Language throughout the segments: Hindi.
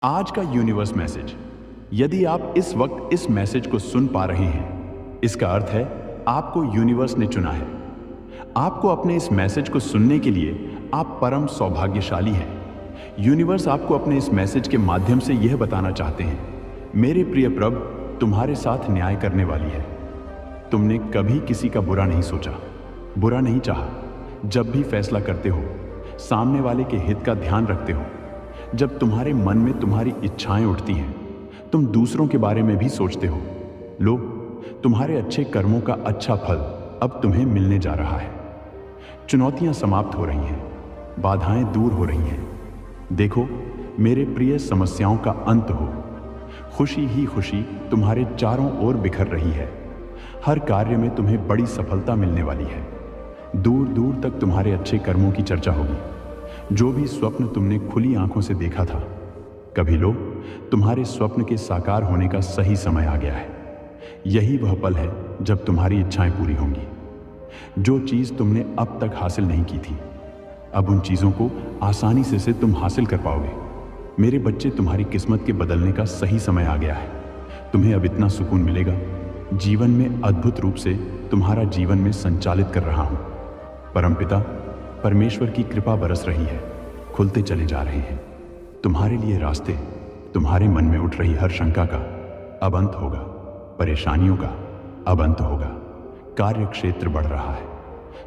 आज का यूनिवर्स मैसेज। यदि आप इस वक्त इस मैसेज को सुन पा रहे हैं, इसका अर्थ है आपको यूनिवर्स ने चुना है। आपको अपने इस मैसेज को सुनने के लिए आप परम सौभाग्यशाली हैं। यूनिवर्स आपको अपने इस मैसेज के माध्यम से यह बताना चाहते हैं, मेरे प्रिय प्रभु तुम्हारे साथ न्याय करने वाली है। तुमने कभी किसी का बुरा नहीं सोचा, बुरा नहीं चाहा। जब भी फैसला करते हो, सामने वाले के हित का ध्यान रखते हो। जब तुम्हारे मन में तुम्हारी इच्छाएं उठती हैं, तुम दूसरों के बारे में भी सोचते हो। लो, तुम्हारे अच्छे कर्मों का अच्छा फल अब तुम्हें मिलने जा रहा है। चुनौतियां समाप्त हो रही हैं, बाधाएं दूर हो रही हैं। देखो मेरे प्रिय, समस्याओं का अंत हो। खुशी ही खुशी तुम्हारे चारों ओर बिखर रही है। हर कार्य में तुम्हें बड़ी सफलता मिलने वाली है। दूर दूर तक तुम्हारे अच्छे कर्मों की चर्चा होगी। जो भी स्वप्न तुमने खुली आंखों से देखा था, कभी लो, तुम्हारे स्वप्न के साकार होने का सही समय आ गया है। यही वह पल है जब तुम्हारी इच्छाएं पूरी होंगी। जो चीज तुमने अब तक हासिल नहीं की थी, अब उन चीजों को आसानी से तुम हासिल कर पाओगे। मेरे बच्चे, तुम्हारी किस्मत के बदलने का सही समय आ गया है। तुम्हें अब इतना सुकून मिलेगा, जीवन में अद्भुत रूप से तुम्हारा जीवन में संचालित कर रहा हूं। परमपिता परमेश्वर की कृपा बरस रही है, खुलते चले जा रहे हैं तुम्हारे लिए रास्ते। तुम्हारे मन में उठ रही हर शंका का अब अंत होगा, परेशानियों का अब अंत होगा। कार्य क्षेत्र बढ़ रहा है,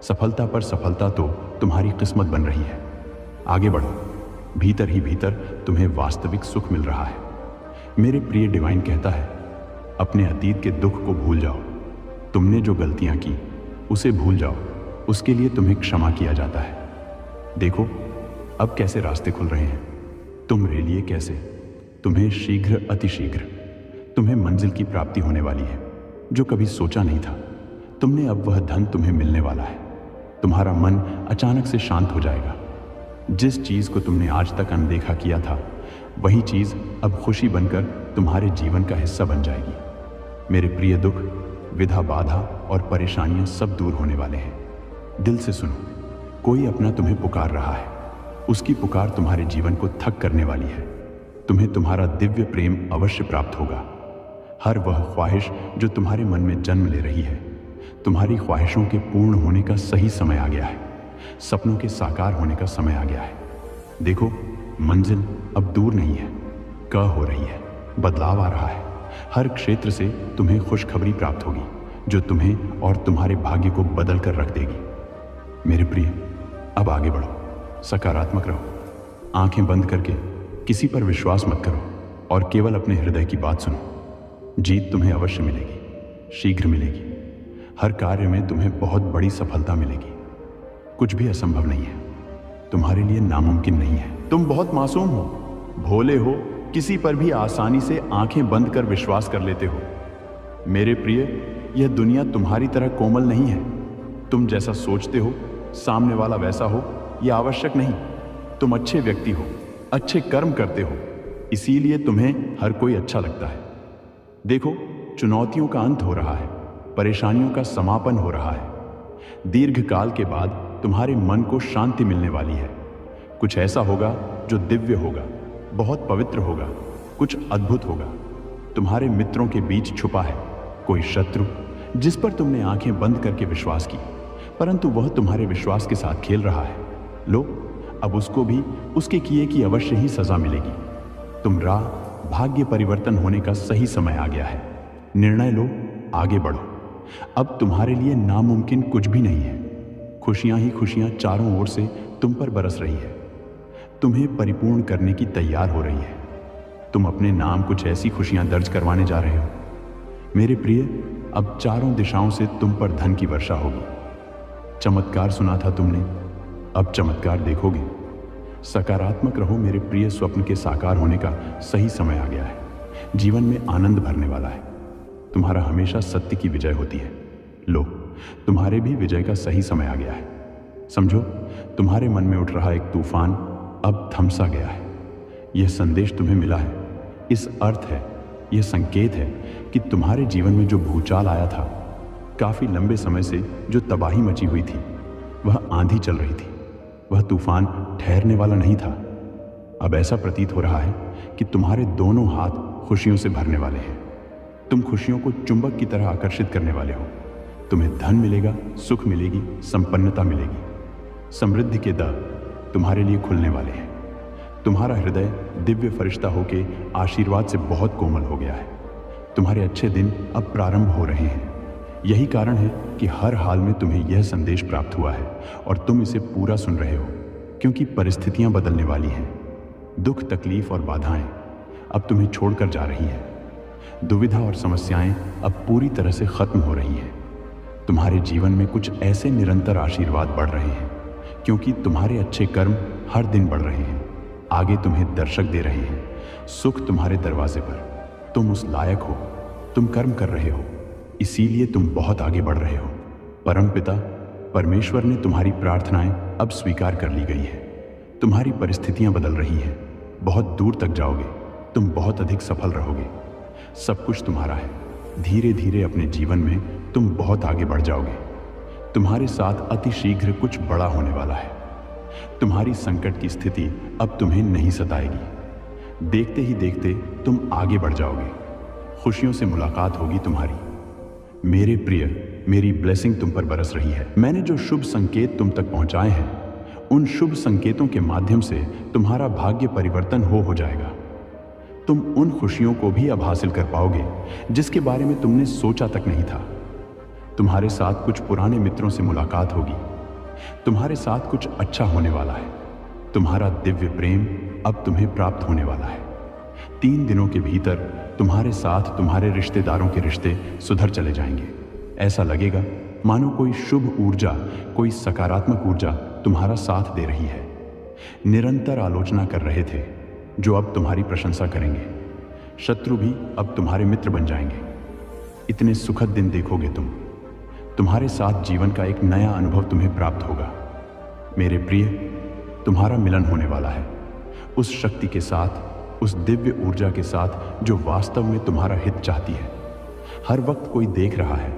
सफलता पर सफलता तो तुम्हारी किस्मत बन रही है। आगे बढ़ो, भीतर ही भीतर तुम्हें वास्तविक सुख मिल रहा है। मेरे प्रिय डिवाइन कहता है, अपने अतीत के दुख को भूल जाओ। तुमने जो गलतियां की उसे भूल जाओ, उसके लिए तुम्हें क्षमा किया जाता है। देखो अब कैसे रास्ते खुल रहे हैं, तुम रेलिए कैसे। तुम्हें शीघ्र, अतिशीघ्र तुम्हें मंजिल की प्राप्ति होने वाली है, जो कभी सोचा नहीं था तुमने। अब वह धन तुम्हें मिलने वाला है। तुम्हारा मन अचानक से शांत हो जाएगा। जिस चीज को तुमने आज तक अनदेखा किया था, वही चीज अब खुशी बनकर तुम्हारे जीवन का हिस्सा बन जाएगी। मेरे प्रिय, दुख, विधा, बाधा और परेशानियां सब दूर होने वाले हैं। दिल से सुनो, कोई अपना तुम्हें पुकार रहा है। उसकी पुकार तुम्हारे जीवन को थक करने वाली है। तुम्हें तुम्हारा दिव्य प्रेम अवश्य प्राप्त होगा। हर वह ख्वाहिश जो तुम्हारे मन में जन्म ले रही है, तुम्हारी ख्वाहिशों के पूर्ण होने का सही समय आ गया है। सपनों के साकार होने का समय आ गया है। देखो, मंजिल अब दूर नहीं है, क हो रही है, बदलाव आ रहा है। हर क्षेत्र से तुम्हें खुशखबरी प्राप्त होगी, जो तुम्हें और तुम्हारे भाग्य को बदल कर रख देगी। मेरे प्रिय, अब आगे बढ़ो, सकारात्मक रहो। आंखें बंद करके किसी पर विश्वास मत करो और केवल अपने हृदय की बात सुनो। जीत तुम्हें अवश्य मिलेगी, शीघ्र मिलेगी। हर कार्य में तुम्हें बहुत बड़ी सफलता मिलेगी। कुछ भी असंभव नहीं है, तुम्हारे लिए नामुमकिन नहीं है। तुम बहुत मासूम हो, भोले हो, किसी पर भी आसानी से आंखें बंद कर विश्वास कर लेते हो। मेरे प्रिय, यह दुनिया तुम्हारी तरह कोमल नहीं है। तुम जैसा सोचते हो सामने वाला वैसा हो, यह आवश्यक नहीं। तुम अच्छे व्यक्ति हो, अच्छे कर्म करते हो, इसीलिए तुम्हें हर कोई अच्छा लगता है। देखो, चुनौतियों का अंत हो रहा है, परेशानियों का समापन हो रहा है। दीर्घ काल के बाद तुम्हारे मन को शांति मिलने वाली है। कुछ ऐसा होगा जो दिव्य होगा, बहुत पवित्र होगा, कुछ अद्भुत होगा। तुम्हारे मित्रों के बीच छुपा है कोई शत्रु, जिस पर तुमने आंखें बंद करके विश्वास की, परंतु वह तुम्हारे विश्वास के साथ खेल रहा है। लो, अब उसको भी उसके किए की अवश्य ही सजा मिलेगी। तुम राह, भाग्य परिवर्तन होने का सही समय आ गया है। निर्णय लो, आगे बढ़ो। अब तुम्हारे लिए नामुमकिन कुछ भी नहीं है। खुशियां ही खुशियां चारों ओर से तुम पर बरस रही है, तुम्हें परिपूर्ण करने की तैयार हो रही है। तुम अपने नाम कुछ ऐसी खुशियां दर्ज करवाने जा रहे हो। मेरे प्रिय, अब चारों दिशाओं से तुम पर धन की वर्षा होगी। चमत्कार सुना था तुमने, अब चमत्कार देखोगे। सकारात्मक रहो मेरे प्रिय, स्वप्न के साकार होने का सही समय आ गया है। जीवन में आनंद भरने वाला है। तुम्हारा हमेशा सत्य की विजय होती है। लो, तुम्हारे भी विजय का सही समय आ गया है। समझो, तुम्हारे मन में उठ रहा एक तूफान अब थम सा गया है। यह संदेश तुम्हें मिला है, इस अर्थ है, यह संकेत है कि तुम्हारे जीवन में जो भूचाल आया था, काफी लंबे समय से जो तबाही मची हुई थी, वह आंधी चल रही थी, वह तूफान ठहरने वाला नहीं था। अब ऐसा प्रतीत हो रहा है कि तुम्हारे दोनों हाथ खुशियों से भरने वाले हैं। तुम खुशियों को चुंबक की तरह आकर्षित करने वाले हो। तुम्हें धन मिलेगा, सुख मिलेगी, संपन्नता मिलेगी। समृद्धि के द्वार तुम्हारे लिए खुलने वाले हैं। तुम्हारा हृदय दिव्य फरिश्ता होके आशीर्वाद से बहुत कोमल हो गया है। तुम्हारे अच्छे दिन अब प्रारंभ हो रहे हैं। यही कारण है कि हर हाल में तुम्हें यह संदेश प्राप्त हुआ है और तुम इसे पूरा सुन रहे हो, क्योंकि परिस्थितियां बदलने वाली हैं। दुख, तकलीफ और बाधाएं अब तुम्हें छोड़कर जा रही हैं। दुविधा और समस्याएं अब पूरी तरह से खत्म हो रही हैं। तुम्हारे जीवन में कुछ ऐसे निरंतर आशीर्वाद बढ़ रहे हैं, क्योंकि तुम्हारे अच्छे कर्म हर दिन बढ़ रहे हैं, आगे तुम्हें दर्शक दे रहे हैं। सुख तुम्हारे दरवाजे पर। तुम उस लायक हो। तुम कर्म कर रहे हो, इसीलिए तुम बहुत आगे बढ़ रहे हो। परमपिता परमेश्वर ने तुम्हारी प्रार्थनाएं अब स्वीकार कर ली गई है। तुम्हारी परिस्थितियां बदल रही हैं। बहुत दूर तक जाओगे। तुम बहुत अधिक सफल रहोगे। सब कुछ तुम्हारा है। धीरे धीरे अपने जीवन में तुम बहुत आगे बढ़ जाओगे। तुम्हारे साथ अति शीघ्र कुछ बड़ा होने वाला है। तुम्हारी संकट की स्थिति अब तुम्हें नहीं सताएगी। देखते ही देखते तुम आगे बढ़ जाओगे। खुशियों से मुलाकात होगी तुम्हारी। मेरे प्रिय, मेरी ब्लेसिंग तुम पर बरस रही है। मैंने जो शुभ संकेत तुम तक पहुंचाए हैं, उन शुभ संकेतों के माध्यम से तुम्हारा भाग्य परिवर्तन हो जाएगा। तुम उन खुशियों को भी अब हासिल कर पाओगे जिसके बारे में तुमने सोचा तक नहीं था। तुम्हारे साथ कुछ पुराने मित्रों से मुलाकात होगी। तुम्हारे साथ कुछ अच्छा होने वाला है। तुम्हारा दिव्य प्रेम अब तुम्हें प्राप्त होने वाला है। 3 दिनों के भीतर तुम्हारे साथ तुम्हारे रिश्तेदारों के रिश्ते सुधर चले जाएंगे। ऐसा लगेगा मानो कोई शुभ ऊर्जा, कोई सकारात्मक ऊर्जा तुम्हारा साथ दे रही है। निरंतर आलोचना कर रहे थे, जो अब तुम्हारी प्रशंसा करेंगे। शत्रु भी अब तुम्हारे मित्र बन जाएंगे। इतने सुखद दिन देखोगे तुम। तुम्हारे साथ जीवन का एक नया अनुभव तुम्हें प्राप्त होगा। मेरे प्रिय, तुम्हारा मिलन होने वाला है उस शक्ति के साथ, उस दिव्य ऊर्जा के साथ जो वास्तव में तुम्हारा हित चाहती है। हर वक्त कोई देख रहा है,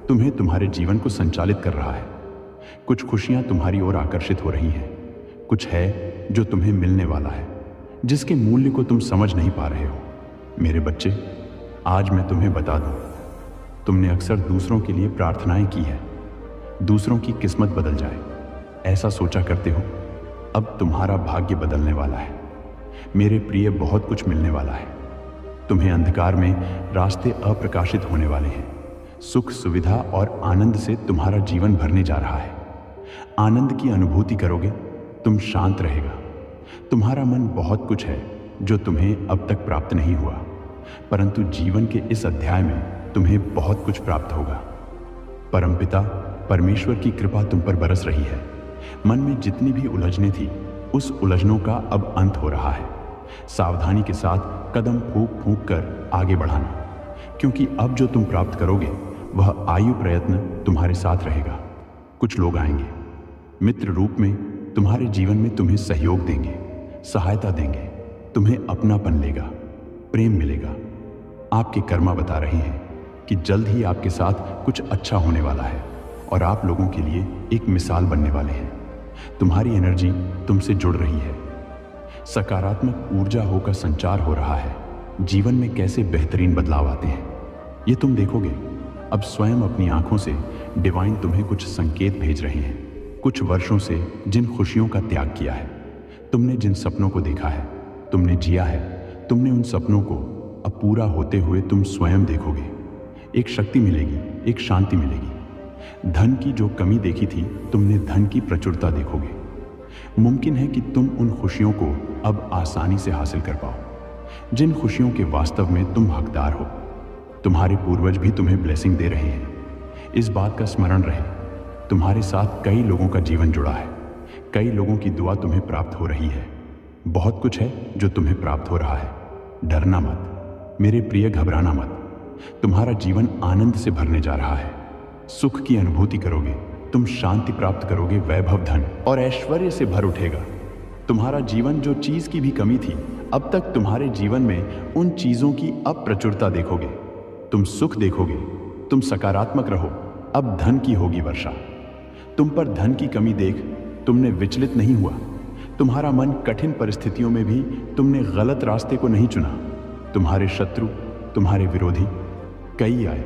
तुम्हें तुम्हारे जीवन को संचालित कर रहा है। कुछ खुशियां तुम्हारी ओर आकर्षित हो रही हैं। कुछ है जो तुम्हें मिलने वाला है, जिसके मूल्य को तुम समझ नहीं पा रहे हो। मेरे बच्चे, आज मैं तुम्हें बता दूं, तुमने अक्सर दूसरों के लिए प्रार्थनाएं की है, दूसरों की किस्मत बदल जाए, ऐसा सोचा करते हो। अब तुम्हारा भाग्य बदलने वाला है। मेरे प्रिय, बहुत कुछ मिलने वाला है। तुम्हें अंधकार में रास्ते अप्रकाशित होने वाले हैं। सुख, सुविधा और आनंद से तुम्हारा जीवन भरने जा रहा है। आनंद की अनुभूति करोगे, तुम शांत रहेगा। तुम्हारा मन बहुत कुछ है जो तुम्हें अब तक प्राप्त नहीं हुआ, परंतु जीवन के इस अध्याय में तुम्हें बहुत कुछ प्राप्त होगा। परमपिता परमेश्वर की कृपा तुम पर बरस रही है। मन में जितनी भी उलझने थी, उस उलझनों का अब अंत हो रहा है। सावधानी के साथ कदम फूंक फूंक कर आगे बढ़ाना, क्योंकि अब जो तुम प्राप्त करोगे वह आयु प्रयत्न तुम्हारे साथ रहेगा। कुछ लोग आएंगे, मित्र रूप में तुम्हारे जीवन में तुम्हें सहयोग देंगे, सहायता देंगे, तुम्हें अपनापन लेगा, प्रेम मिलेगा। आपके कर्मा बता रहे हैं कि जल्द ही आपके साथ कुछ अच्छा होने वाला है और आप लोगों के लिए एक मिसाल बनने वाले हैं। तुम्हारी एनर्जी तुमसे जुड़ रही है। सकारात्मक ऊर्जा होकर संचार हो रहा है। जीवन में कैसे बेहतरीन बदलाव आते हैं ये तुम देखोगे। अब स्वयं अपनी आंखों से डिवाइन तुम्हें कुछ संकेत भेज रहे हैं। कुछ वर्षों से जिन खुशियों का त्याग किया है, तुमने जिन सपनों को देखा है, तुमने जिया है, तुमने उन सपनों को अब पूरा होते हुए तुम स्वयं देखोगे। एक शक्ति मिलेगी, एक शांति मिलेगी। धन की जो कमी देखी थी, तुमने धन की प्रचुरता देखोगे। मुमकिन है कि तुम उन खुशियों को अब आसानी से हासिल कर पाओ जिन खुशियों के वास्तव में तुम हकदार हो। तुम्हारे पूर्वज भी तुम्हें ब्लेसिंग दे रहे हैं। इस बात का स्मरण रहे, तुम्हारे साथ कई लोगों का जीवन जुड़ा है। कई लोगों की दुआ तुम्हें प्राप्त हो रही है। बहुत कुछ है जो तुम्हें प्राप्त हो रहा है। डरना मत मेरे प्रिय, घबराना मत। तुम्हारा जीवन आनंद से भरने जा रहा है। सुख की अनुभूति करोगे, तुम शांति प्राप्त करोगे, वैभव, धन और ऐश्वर्य से भर उठेगा। तुम्हारा जीवन जो चीज की भी कमी थी, अब तक तुम्हारे जीवन में उन चीजों की अब प्रचुरता देखोगे। तुम सुख देखोगे, तुम सकारात्मक रहो। अब धन की होगी वर्षा। तुम पर धन की कमी देख तुमने विचलित नहीं हुआ, तुम्हारा मन कठिन परिस्थितियों में भी तुमने गलत रास्ते को नहीं चुना। तुम्हारे शत्रु, तुम्हारे विरोधी कई आए।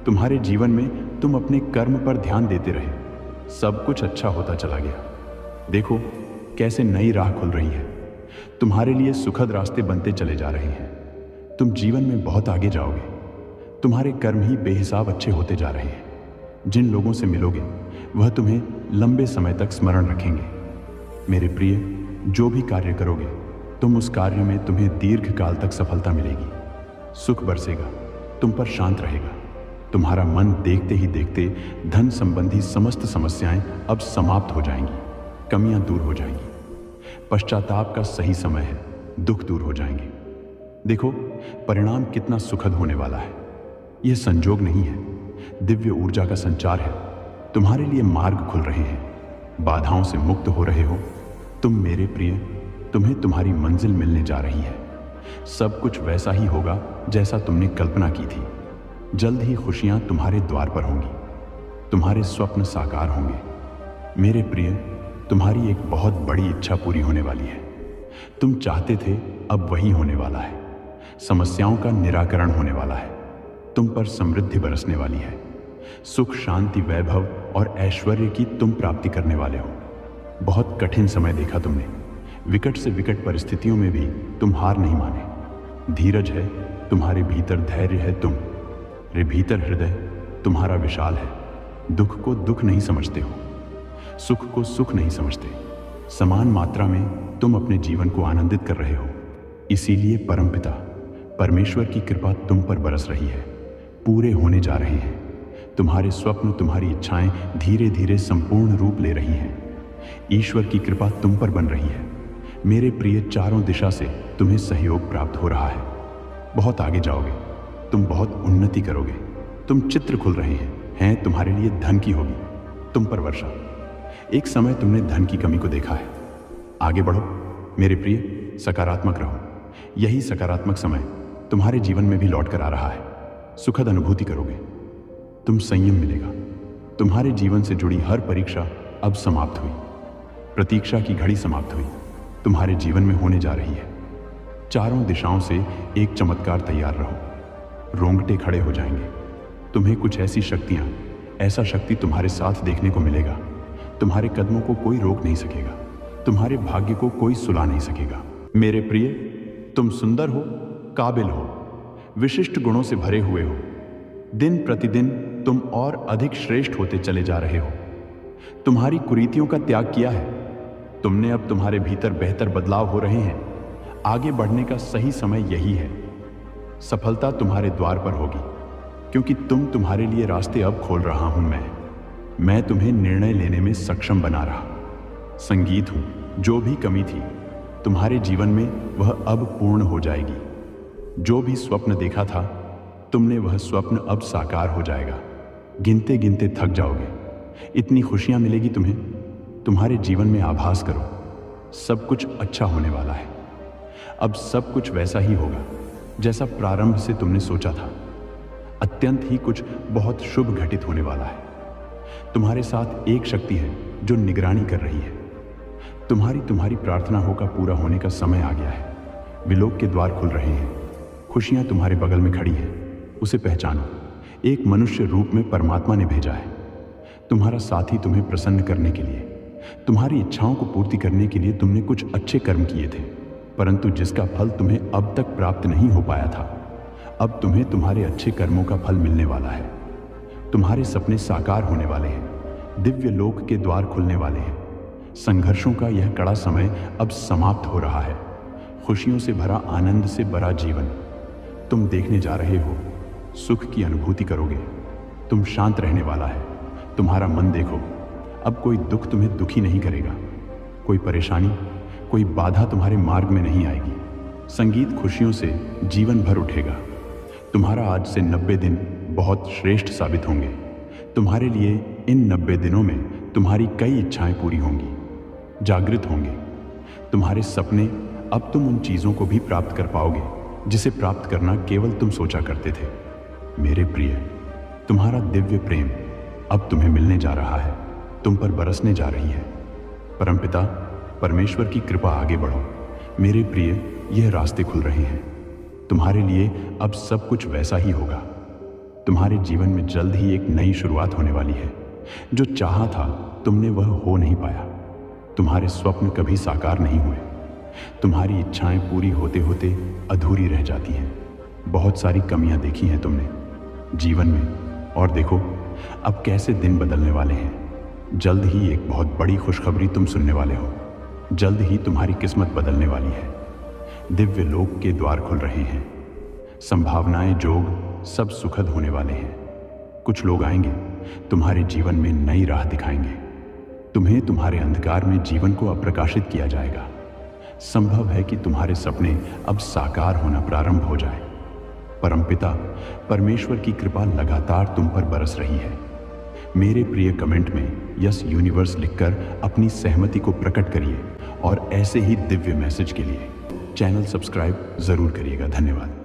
तुम्हारे जीवन में तुम अपने कर्म पर ध्यान देते रहे। सब कुछ अच्छा होता चला गया। देखो कैसे नई राह खुल रही है। तुम्हारे लिए सुखद रास्ते बनते चले जा रहे हैं। तुम जीवन में बहुत आगे जाओगे। तुम्हारे कर्म ही बेहिसाब अच्छे होते जा रहे हैं। जिन लोगों से मिलोगे वह तुम्हें लंबे समय तक स्मरण रखेंगे। मेरे प्रिय, जो भी कार्य करोगे तुम उस कार्य में तुम्हें दीर्घ काल तक सफलता मिलेगी। सुख बरसेगा, तुम पर शांत रहेगा। तुम्हारा मन देखते ही देखते धन संबंधी समस्त समस्याएं अब समाप्त हो जाएंगी, कमियां दूर हो जाएंगी। पश्चाताप का सही समय है, दुख दूर हो जाएंगे। देखो परिणाम कितना सुखद होने वाला है। यह संजोग नहीं है, दिव्य ऊर्जा का संचार है। तुम्हारे लिए मार्ग खुल रहे हैं, बाधाओं से मुक्त हो रहे हो। तुम मेरे प्रिय, तुम्हें तुम्हारी मंजिल मिलने जा रही है। सब कुछ वैसा ही होगा जैसा तुमने कल्पना की थी। जल्द ही खुशियां तुम्हारे द्वार पर होंगी, तुम्हारे स्वप्न साकार होंगे। मेरे प्रिय, तुम्हारी एक बहुत बड़ी इच्छा पूरी होने वाली है। तुम चाहते थे, अब वही होने वाला है। समस्याओं का निराकरण होने वाला है। तुम पर समृद्धि बरसने वाली है। सुख, शांति, वैभव और ऐश्वर्य की तुम प्राप्ति करने वाले हो। बहुत कठिन समय देखा तुमने। विकट से विकट परिस्थितियों में भी तुम हार नहीं माने। धीरज है तुम्हारे भीतर, धैर्य है तुम रे भीतर, हृदय तुम्हारा विशाल है। दुख को दुख नहीं समझते हो, सुख को सुख नहीं समझते। समान मात्रा में तुम अपने जीवन को आनंदित कर रहे हो। इसीलिए परमपिता परमेश्वर की कृपा तुम पर बरस रही है, पूरे होने जा रहे हैं। तुम्हारे स्वप्न, तुम्हारी इच्छाएं धीरे धीरे संपूर्ण रूप ले रही हैं। ईश्वर की कृपा तुम पर बन रही है। मेरे प्रिय, चारों दिशा से तुम्हें सहयोग प्राप्त हो रहा है। बहुत आगे जाओगे, तुम बहुत उन्नति करोगे। तुम चित्र खुल रहे हैं तुम्हारे लिए धन की होगी तुम पर वर्षा। एक समय तुमने धन की कमी को देखा है। आगे बढ़ो मेरे प्रिय, सकारात्मक रहो। यही सकारात्मक समय तुम्हारे जीवन में भी लौट कर आ रहा है। सुखद अनुभूति करोगे, तुम संयम मिलेगा। तुम्हारे जीवन से जुड़ी हर परीक्षा अब समाप्त हुई। प्रतीक्षा की घड़ी समाप्त हुई, तुम्हारे जीवन में होने जा रही है। चारों दिशाओं से एक चमत्कार तैयार रहो। रोंगटे खड़े हो जाएंगे। तुम्हें कुछ ऐसी शक्तियां, ऐसा शक्ति तुम्हारे साथ देखने को मिलेगा। तुम्हारे कदमों को कोई रोक नहीं सकेगा, तुम्हारे भाग्य को कोई सुला नहीं सकेगा। मेरे प्रिय, तुम सुंदर हो, काबिल हो, विशिष्ट गुणों से भरे हुए हो। दिन प्रतिदिन तुम और अधिक श्रेष्ठ होते चले जा रहे हो। तुम्हारी कुरीतियों का त्याग किया है तुमने। अब तुम्हारे भीतर बेहतर बदलाव हो रहे हैं। आगे बढ़ने का सही समय यही है। सफलता तुम्हारे द्वार पर होगी, क्योंकि तुम्हारे लिए रास्ते अब खोल रहा हूं। मैं तुम्हें निर्णय लेने में सक्षम बना रहा। संगीत हूं। जो भी कमी थी तुम्हारे जीवन में, वह अब पूर्ण हो जाएगी। जो भी स्वप्न देखा था तुमने, वह स्वप्न अब साकार हो जाएगा। गिनते गिनते थक जाओगे। इतनी खुशियां मिलेगी तुम्हें। तुम्हारे जीवन में आभास करो, सब कुछ अच्छा होने वाला है। अब सब कुछ वैसा ही होगा जैसा प्रारंभ से तुमने सोचा था। अत्यंत ही कुछ बहुत शुभ घटित होने वाला है। तुम्हारे साथ एक शक्ति है जो निगरानी कर रही है। तुम्हारी प्रार्थनाओं का पूरा होने का समय आ गया है। विलोक के द्वार खुल रहे हैं। खुशियां तुम्हारे बगल में खड़ी है। उसे पहचानो। एक मनुष्य रूप में परमात्मा ने भेजा है तुम्हारा साथी, तुम्हें प्रसन्न करने के लिए, तुम्हारी इच्छाओं को पूर्ति करने के लिए। तुमने कुछ अच्छे कर्म किए थे, परंतु जिसका फल तुम्हें अब तक प्राप्त नहीं हो पाया था, अब तुम्हें तुम्हारे अच्छे कर्मों का फल मिलने वाला है। तुम्हारे सपने साकार होने वाले हैं। दिव्य लोक के द्वार खुलने वाले हैं। संघर्षों का यह कड़ा समय अब समाप्त हो रहा है। खुशियों से भरा, आनंद से भरा जीवन तुम देखने जा रहे हो। सुख की अनुभूति करोगे। तुम शांत रहने वाला है। तुम्हारा मन देखो, अब कोई दुख तुम्हें दुखी नहीं करेगा। कोई परेशानी, कोई बाधा तुम्हारे मार्ग में नहीं आएगी। संगीत खुशियों से जीवन भर उठेगा। तुम्हारा आज से 90 दिन बहुत श्रेष्ठ साबित होंगे। तुम्हारे लिए इन 90 दिनों में तुम्हारी कई इच्छाएं पूरी होंगी, जागृत होंगे। तुम्हारे सपने, अब तुम उन चीज़ों को भी प्राप्त कर पाओगे जिसे प्राप्त करना केवल तुम सोचा करते थे। मेरे प्रिय, तुम्हारा दिव्य प्रेम अब तुम्हें मिलने जा रहा है, तुम पर बरसने जा रही है। परमपिता परमेश्वर की कृपा आगे बढ़ो। मेरे प्रिय, यह रास्ते खुल रहे हैं। तुम्हारे लिए अब सब कुछ वैसा ही होगा। तुम्हारे जीवन में जल्द ही एक नई शुरुआत होने वाली है। जो चाहा था तुमने वह हो नहीं पाया। तुम्हारे स्वप्न कभी साकार नहीं हुए। तुम्हारी इच्छाएं पूरी होते होते अधूरी रह जाती हैं। बहुत सारी कमियां देखी हैं तुमने जीवन में, और देखो अब कैसे दिन बदलने वाले हैं। जल्द ही एक बहुत बड़ी खुशखबरी तुम सुनने वाले हो। जल्द ही तुम्हारी किस्मत बदलने वाली है। दिव्य लोक के द्वार खुल रहे हैं। संभावनाएं, जोग सब सुखद होने वाले हैं। कुछ लोग आएंगे, तुम्हारे जीवन में नई राह दिखाएंगे। तुम्हें तुम्हारे अंधकार में जीवन को अप्रकाशित किया जाएगा। संभव है कि तुम्हारे सपने अब साकार होना प्रारंभ हो जाए। परमपिता परमेश्वर की कृपा लगातार तुम पर बरस रही है। मेरे प्रिय, कमेंट में यस यूनिवर्स लिखकर अपनी सहमति को प्रकट करिए और ऐसे ही दिव्य मैसेज के लिए चैनल सब्सक्राइब जरूर करिएगा। धन्यवाद।